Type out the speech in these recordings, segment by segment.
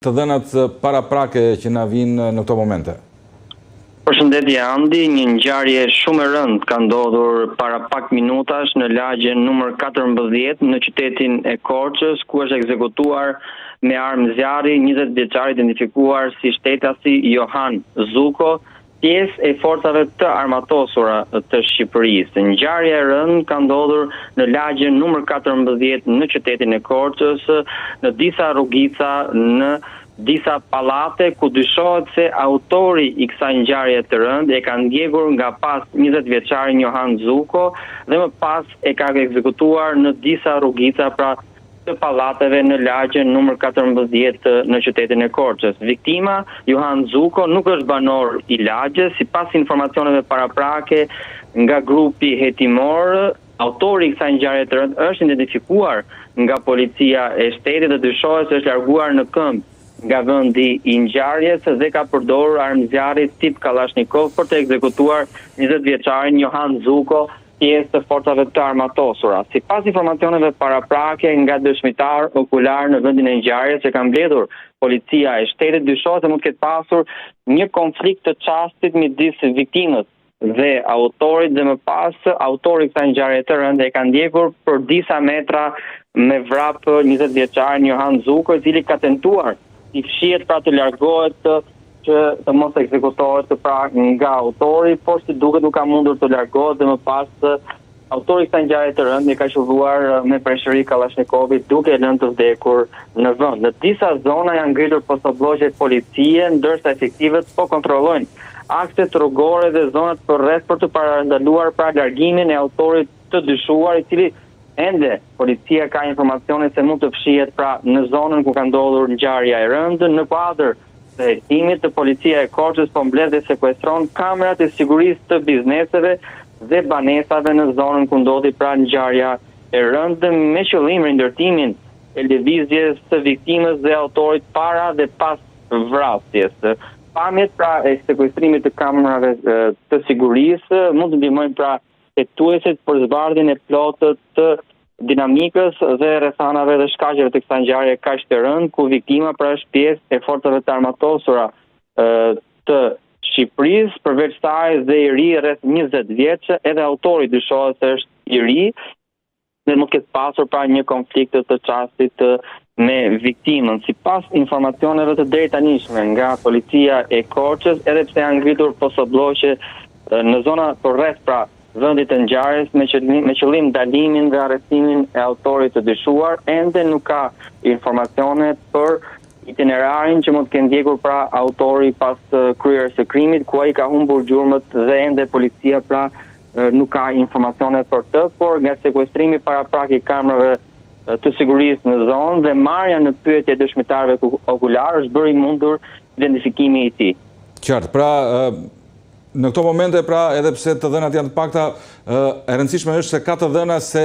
të dhënat paraprake që na vinë në këto momente? Përshëndetje Andi, një ngjarje shumë e rëndë ka ndodhur para pak minutash në lagjen numër 14 në qytetin e Korçës, ku është ekzekutuar me armë zjarri 20 vjeçar identifikuar si shtetasi Johan Zuko, pjesë e forcave të armatosura të Shqipërisë. Ngjarja e rëndë ka ndodhur në lagjen numër 14 në qytetin e Korçës, në disa rrugica, në disa pallate, ku dyshohet se autori i kësaj ngjarje të rëndë e ka ndjekur nga pas 20 vjeçarin Johan Zuko dhe më pas e ka ekzekutuar në disa rrugica pra të pallateve në lagjen numër 14 në qytetin e Korçës. Viktima, Johan Zuko, nuk është banor i lagjes, sipas informacioneve paraprake nga grupi hetimor. Autori i kësaj ngjarje të rëndë është identifikuar nga policia e shtetit dhe dyshohet se është larguar në këmbë nga vendi i ngjarjes dhe ka përdorur armë zjarri tip Kalashnikov për të ekzekutuar 20 vjeçarin Johan Zuko, pjesë të forcave të armatosura. Sipas informacioneve paraprake nga dëshmitar okular në vendin e ngjarjes që ka mbledhur policia e shtetit, dyshohet se mund të ketë pasur një konflikt të çastit midis viktimës dhe autorit, dhe më pas autori i kësaj ngjarje të rëndë e ka ndjekur për disa metra me vrap 20 vjeçarin Johan Zuko, i cili ka tentuar i fshihet pra të largohet që të mos ekzekutohet pra nga autori, por si duket nuk ka mundur të largohet dhe më pas autori i kësaj ngjarje të rëndë ka qelluar me preshëri Kalashnikovit duke lënë të vdekur në vend. Në disa zona janë ngritur postobllogje policie, ndërsa efektivët po kontrollojnë akset rrugore dhe zonat përreth për të parandaluar pra largimin e autorit të dyshuar, i cili ende policia ka informacione se mund të fshihet pra në zonën ku ka ndodhur ngjarja e rëndë. Në kuadër të hetimit, policia e Korçës po mbledh dhe sekuestron kamerat e sigurisë të bizneseve dhe banesave në zonën ku ndodhi pra ngjarja e rëndë, me qëllim rindërtimin e lëvizjes së viktimës dhe autorit para dhe pas vrasjes. Pamjet pra e sekuestrimit të kamerave të sigurisë mund të ndihmojnë pra hetuesit për zbardhjen e plotët të dinamikës dhe rrethanave dhe shkaqeve të kësaj ngjarje kaq të rëndë, ku viktima pra është pjesë e forcave të armatosura të Shqipërisë, përveç saj dhe i ri rreth 20 vjeç, edhe autori dyshohet se është i ri dhe mund të ketë pasur pra një konflikt të çastit me viktimën. Sipas informacioneve të drejtanishme nga policia e Korçës, edhe pse janë ngritur postobllogje në zona përreth pra vendit të ngjarjes me qëllim ndalimin dhe arrestimin e autorit të dyshuar, ende nuk ka informacione për itinerarin që mund të kenë ndjekur pra autori pas kryerjes së krimit, ku ai ka humbur gjurmët dhe ende policia pra nuk ka informacione për të, por nga sekuestrimi paraprak i kamerave të sigurisë në zonë dhe marrja në pyetje dëshmitarëve okular është bërë i mundur identifikimi i tij. Qartë, pra në këto momente, pra, edhe pse të dhënat janë të pakta, e rëndësishme është se ka të dhëna se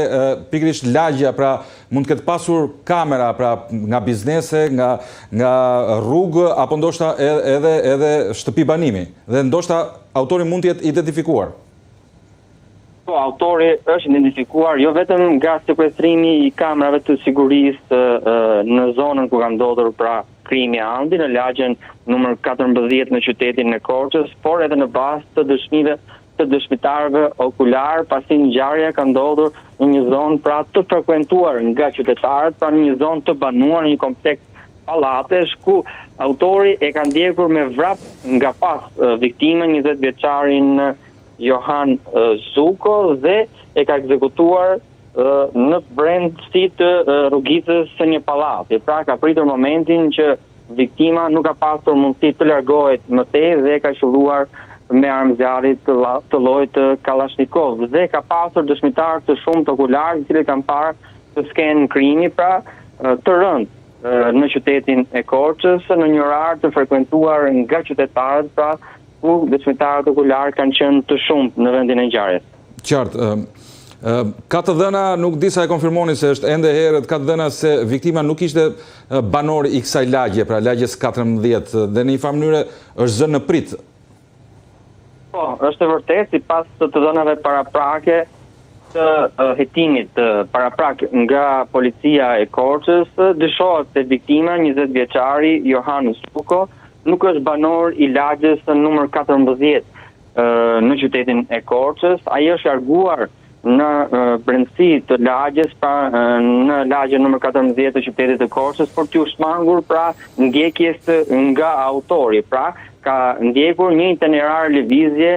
pikërisht lagja, pra, mund të ketë pasur kamera, pra, nga biznese, nga rrugë, apo ndoshta edhe shtëpi banimi. Dhe ndoshta autori mund të jetë identifikuar. Po, autori është identifikuar jo vetëm nga sekuestrimi i kamerave të sigurisë në zonën ku ka ndodhur pra krimi Andi, në lagjen numër 14 në qytetin e Korçës, por edhe në bazë të dëshmive të dëshmitarëve okular, pasi ngjarja ka ndodhur në një zonë pra të frekuentuar nga qytetarët, pra në një zonë të banuar, në një kompleks pallatesh, ku autori e ka ndjekur me vrap nga pas viktimën 20 vjeçarin Johan Zuko dhe e ka ekzekutuar në brendësi të rrugicës së një pallati. Pra ka pritur momentin që viktima nuk ka pasur mundësi të largohet më tej dhe ka qelluar me armë zjarri të llojit Kalashnikov dhe ka pasur dëshmitar të shumtë okular, të cilët kanë parë të skenë krimi pra të rëndë në qytetin e Korçës në një orar të frekuentuar nga qytetarët, pra ku dëshmitarët okular kanë qenë të shumtë në vendin e ngjarjes. Qartë. Ka të dhëna, nuk di sa e konfirmoni se është ende herët, ka të dhëna se viktima nuk ishte banor i kësaj lagje, pra lagjes 14, dhe në një farë mënyrë është zënë në prit. Po, është e vërtetë, sipas të dhënave paraprake, të hetimit paraprak nga policia e Korçës, dyshohet se viktima, 20 vjeçari Johan Zuko, nuk është banor i lagjes numër 14 në qytetin e Korçës. Ai është larguar në brendësi të lagjes, në lagjen numër 14 të qytetit të Korçës, për t'u shmangur pra ndjekjes nga autori. Pra, ka ndjekur një itinerar lëvizje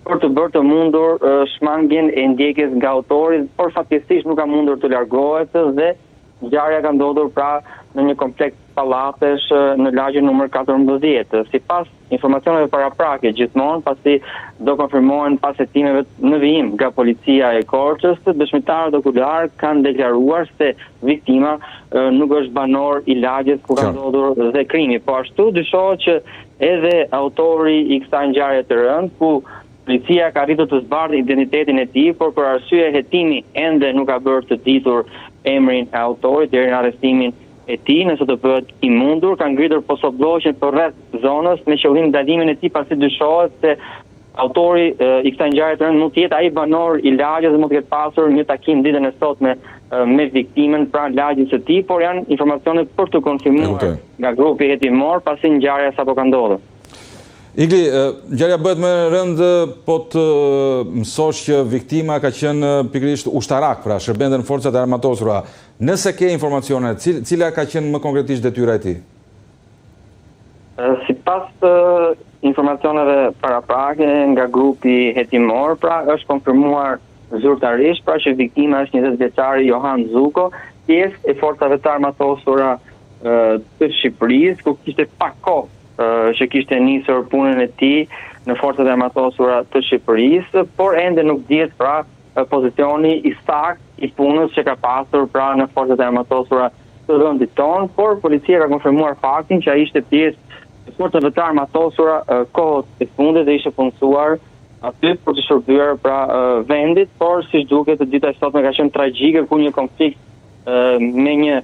për të bërë të mundur shmangjen e ndjekjes nga autori, por fatkeqësisht nuk ka mundur të largohet dhe ngjarja ka ndodhur pra në një kompleks pallatesh në lagjen numër 14. Sipas informacioneve paraprake, gjithmonë pasi do konfirmohen pas hetimeve në vijim nga policia e Korçës, dëshmitarët okular kanë deklaruar se viktima nuk është banor i lagjes ku ka ndodhur dhe krimi. Po ashtu dyshohet që edhe autori i kësaj ngjarje të rëndë, ku policia ka arritur të zbardhë identitetin e tij, por për arsye hetimi ende nuk ka bërë të ditur emrin e autorit deri në arrestimin e tij, nëse të bëhet i mundur, ka ngritur posobllogjen përreth zonës me qëllim ndalimin e tij, pasi dyshohet se autori i kësaj ngjarje të rëndë mund të jetë ai banor i lagjes dhe mund të ketë pasur një takim ditën e sotme me viktimën pranë lagjes së tij, por janë informacione për të konfirmuar nga grupi hetimor pasi ngjarja sapo ka ndodhur. Igli, ngjarja bëhet më rëndë po të mësosh që viktima ka qenë pikërisht ushtarak, pra shërbente në forcat e armatosura. Nëse ke informacione, cila ka qenë më konkretisht detyra e tij? Sipas informacioneve paraprake nga grupi hetimor, pra është konfirmuar zyrtarisht pra që viktima është 20 vjeçari Johan Zuko, pjesë e forcave të armatosura të Shqipërisë, ku kishte pak kohë që kishte nisur punën e tij në forcat e armatosura të Shqipërisë, por ende nuk dihet pra pozicioni i saktë i punës që ka pasur pra në forcat e armatosura të vendit tonë, por policia ka konfirmuar faktin që ai ishte pjesë e forcave të armatosura kohët e fundit dhe ishte punësuar aty për të shërbyer pra vendit, por siç duket të dita e sotme ka qenë tragjike ku një konflikt me një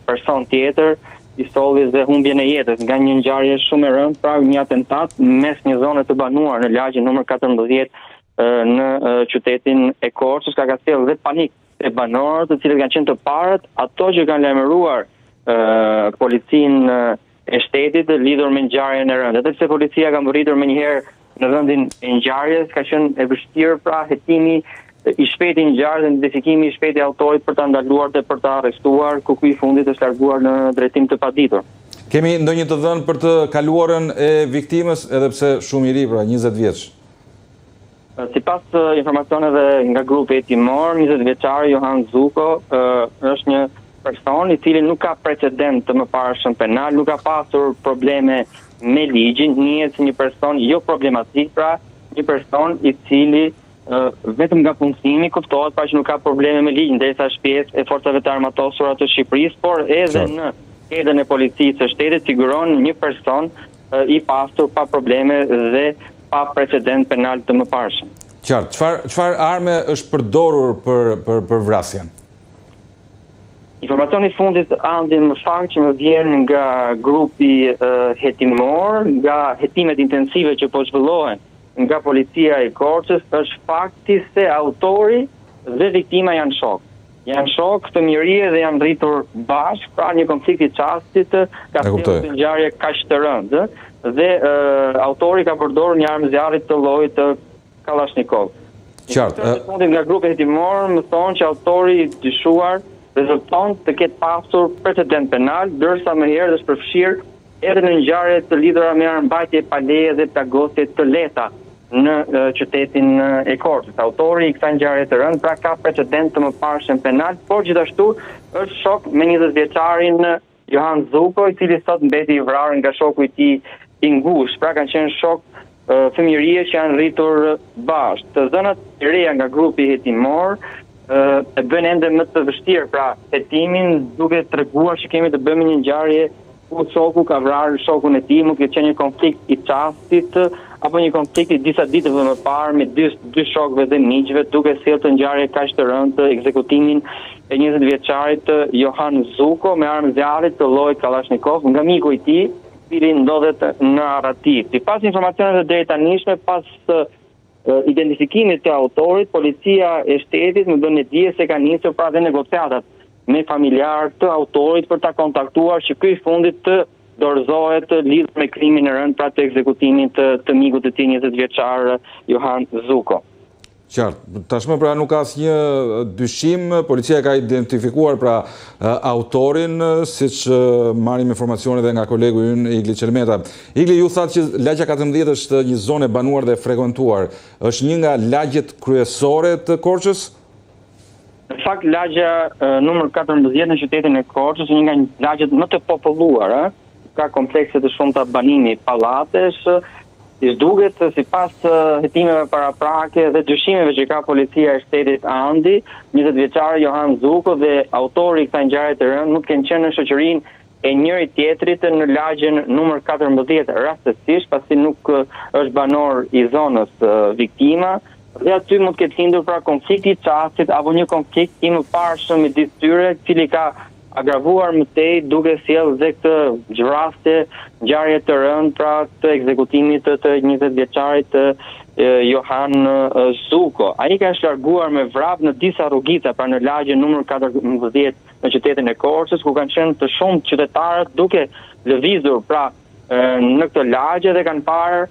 person tjetër i solli dhe humbjen e jetës nga një ngjarje shumë e rëndë, pra një atentat mes një zone të banuar në lagjen numër 14 në qytetin e Korçës, ka sjellë dhe panik e banorët, të cilët kanë qenë të parët, ato që kanë lajmëruar policinë e shtetit lidhur me ngjarjen e rëndë. Edhe pse policia ka mbërritur menjëherë në vendin e ngjarjes, ka qenë e vështirë pra hetimi i shpejti i ngjarjes dhe identifikimi i shpejti i autorit për ta ndaluar dhe për ta arrestuar, ku ky i fundit është larguar në drejtim të paditur. Kemi ndonjë të dhënë për të kaluarën e viktimës, edhe pse shumë i ri, pra 20 vjeç? Sipas informacioneve nga grupi hetimor, 20 vjeçari Johan Zuko është një person i cili nuk ka precedent të mëparshëm penal, nuk ka pasur probleme me ligjin, njihet si një person jo problematik, pra një person i cili vetëm nga punësimi kuptohet pa që nuk ka probleme me ligjin, ndërsa është pjesë e forcave të armatosura të Shqipërisë, por edhe në hedhën e policisë së shtetit figuron një person i pasur pa probleme dhe pa precedent penal të mëparshëm. Qartë, çfarë arme është përdorur për vrasjen? Informacioni i fundit andi më fakt që më vjen nga grupi hetimor, nga hetimet intensive që po zhvillohen nga policia e Korçës, është fakti se autori dhe viktima janë shok. Janë shok fëmijërie dhe janë rritur bashkë, pra një konflikt i çastit ka sjellë një ngjarje kaq të rëndë dhe autori ka përdorur një armë zjarri të llojit të Kalashnikov. Qartë. Fundit nga grupi hetimor më thonë që autori i dyshuar rezulton të ketë pasur precedent penal, ndërsa më herët është përfshirë edhe në ngjarje të lidhura me armbajtje paleje dhe plagosje të lehta në qytetin e Korçës. Autori i kësaj ngjarje të rëndë pra ka precedent të mëparshëm penal, por gjithashtu është shok me 20 vjeçarin Johan Zuko, i cili sot mbeti i vrarë nga shoku i tij i ngushtë. Pra kanë qenë shok fëmijërie që janë rritur bashkë. Të dhënat e reja nga grupi hetimor e bën ende më të vështirë pra hetimin, duke treguar që kemi të bëjmë një ngjarje ku shoku ka vrarë shokun e tij, mund të ketë një konflikt i çastit apo një konflikt i disa ditëve më parë me dy shokëve dhe miqve, duke sjellë të ngjarje kaq të rëndë të ekzekutimin e 20 vjeçarit Johan Zuko me armë zjarri të llojit Kalashnikov nga miku i tij, i cili ndodhet në Arrativ. Sipas informacioneve deri tanishme, pas identifikimit të autorit, policia e shtetit më bën dije se ka nisur pra dhe negociatat me familjar të autorit për ta kontaktuar që ky i fundit të dorëzohet lidhur me krimin e rënd pra të ekzekutimin të mikut të tij 20 vjeçar Johan Zuko. Qartë. Tashmë pra nuk ka asnjë dyshim, policia ka identifikuar pra autorin, siç marrim informacione edhe nga kolegu ynë Igli Çelmeta. Igli, ju thatë që lagja 14 është një zonë e banuar dhe frekuentuar. Është një nga lagjet kryesore të Korçës? Në fakt, lagja numër 14 në qytetin e Korçës është një nga lagjet më të populluara. Ka komplekse të shumta banimi, pallatesh. Duket sipas hetimeve paraprake dhe dyshimeve që ka policia e shtetit Andi, 20 vjeçari Johan Zuko dhe autori i kësaj ngjarje të rënd nuk kanë qenë në shoqërinë e njëri tjetrit në lagjen numër 14 rastësisht, pasi nuk është banor i zonës viktima. Dhe aty mund të ketë lindur pra konflikti i çastit apo një konflikt i mëparshëm midis tyre, i cili ka agravuar më tej duke sjellë dhe këtë zhvrasje, ngjarje të rënd pra të ekzekutimit të 20 vjeçarit Johan Zuko. Ai ka shlarguar me vrap në disa rrugica pra në lagjen numër 14 në qytetin e Korçës, ku kanë qenë të shumë qytetarët duke lëvizur pra në këtë lagje dhe kanë parë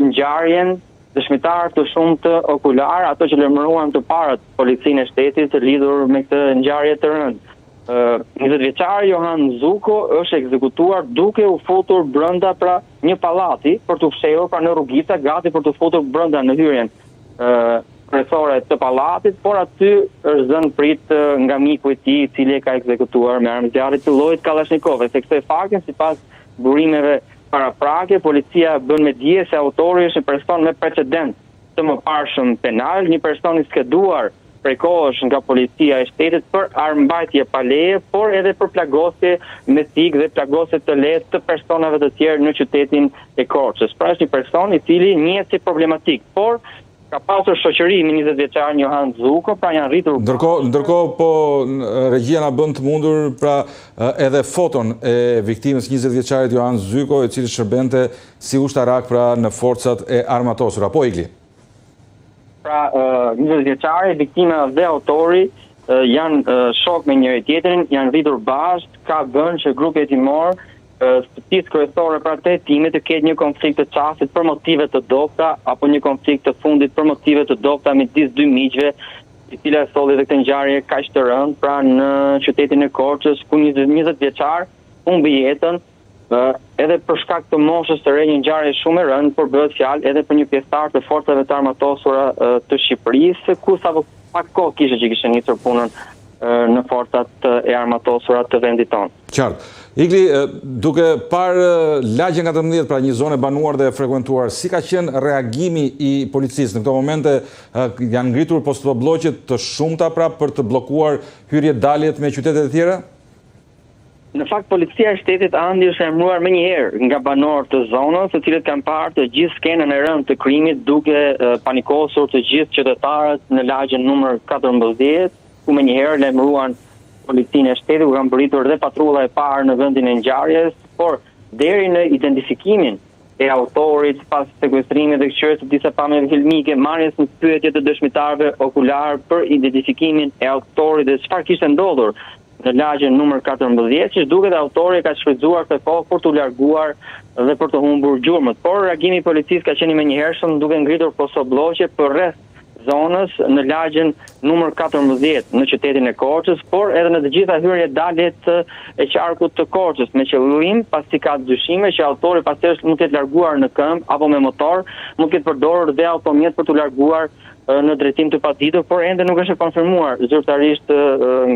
ngjarjen. Dëshmitar të shumë të okular, ato që lajmëruan të parët policinë e shtetit të lidhur me këtë ngjarje të rënd. 20 vjeçari Johan Zuko është ekzekutuar duke u futur brenda pra një pallati për të fshehur pra në rrugica gati për të futur brenda në hyrjen kryesore të pallatit, por aty është zënë prit nga miku i tij i cili e ka ekzekutuar me armë zjarri të llojit Kalashnikov. Se këtë faktin sipas burimeve paraprake, policia bën me dije se autori është një person me precedent të mëparshëm penal, një person i skeduar prej kohësh nga policia e shtetit për armbajtje pa leje, por edhe për plagosje me thik dhe plagosje të lehtë të personave të tjerë në qytetin e Korçës. Pra është një person i cili njihet si problematik, por ka pasur shoqëri me 20 vjeçarin Johan Zuko, pra janë rritur. Ndërkohë po regjia na bën të mundur pra edhe foton e viktimës 20 vjeçarit Johan Zuko, i cili shërbente si ushtarak pra në forcat e armatosura. Po Igli. Pra 20 vjeçari, viktima dhe autori janë shok me njëri tjetrin, janë rritur bashkë, ka bën që grupi hetimor shtëpisë kryesore pra të hetimit të ketë një konflikt të çastit për motive të dobta apo një konflikt të fundit për motive të dobta midis dy miqve, i cila solli dhe këtë ngjarje kaq të rënd pra në qytetin e Korçës, ku 20 vjeçar humbi jetën edhe për shkak të moshës së re, një ngjarje shumë e rëndë, por bëhet fjalë edhe për një pjesëtar të forcave të armatosura të Shqipërisë, ku sapo pak kohë kishte që kishte nisur punën në forcat e armatosura të vendit tonë. Qartë. Igli, duke parë lagjen 14, pra një zonë e banuar dhe frekuentuar, si ka qenë reagimi i policisë? Në këto momente janë ngritur postobllogje të shumta pra për të bllokuar hyrje-daljet me qytete të tjera? Në fakt, policia e shtetit Andi është emëruar më njëherë nga banorët të zonës, të cilët kanë parë të gjithë skenën e rënd të krimit duke panikosur të gjithë qytetarët në lagjen numër 14, ku më njëherë lajmëruan policinë e shtetit, ku kanë bërritur dhe patrulla e parë në vendin e ngjarjes, por deri në identifikimin e autorit pas sekuestrimit dhe këqyrjes të disa pamjeve filmike, marrjes në pyetje të dëshmitarëve okular për identifikimin e autorit dhe çfarë kishte ndodhur në lagjen numër 14, që duket autori ka shfrytzuar këtë kohë për të larguar dhe për të humbur gjurmët. Por reagimi i policisë ka qenë i menjëhershëm, duke ngritur postobllogje përreth zonës në lagjen numër 14 në qytetin e Korçës, por edhe në të gjitha hyrje-daljet e qarkut të Korçës, me qëllim, pasi ka dyshime që autori pastaj mund të jetë larguar në këmbë apo me motor, mund të ketë përdorur dhe automjet për të larguar në drejtim të paditur, por ende nuk është e konfirmuar zyrtarisht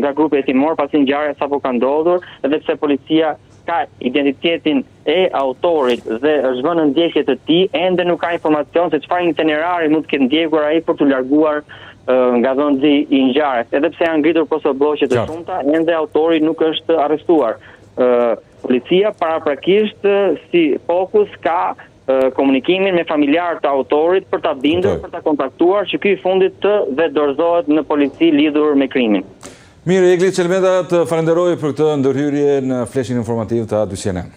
nga grupi hetimor pasi ngjarja sapo ka ndodhur, edhe pse policia ka identitetin e autorit dhe është vënë në ndjekje të tij, ende nuk ka informacion se çfarë itinerari mund të ketë ndjekur ai për të larguar nga vendi i ngjarjes. Edhe pse janë ngritur postobllogje të shumta, ende autori nuk është arrestuar. Policia paraprakisht si fokus ka komunikimin me familjarë të autorit për ta bindur, për ta kontaktuar që ky i fundit të dhe dorëzohet në polici lidhur me krimin. Mirë, Igli Çelmeta, të falenderoj për këtë ndërhyrje në fleshin informativ të A2 CNN.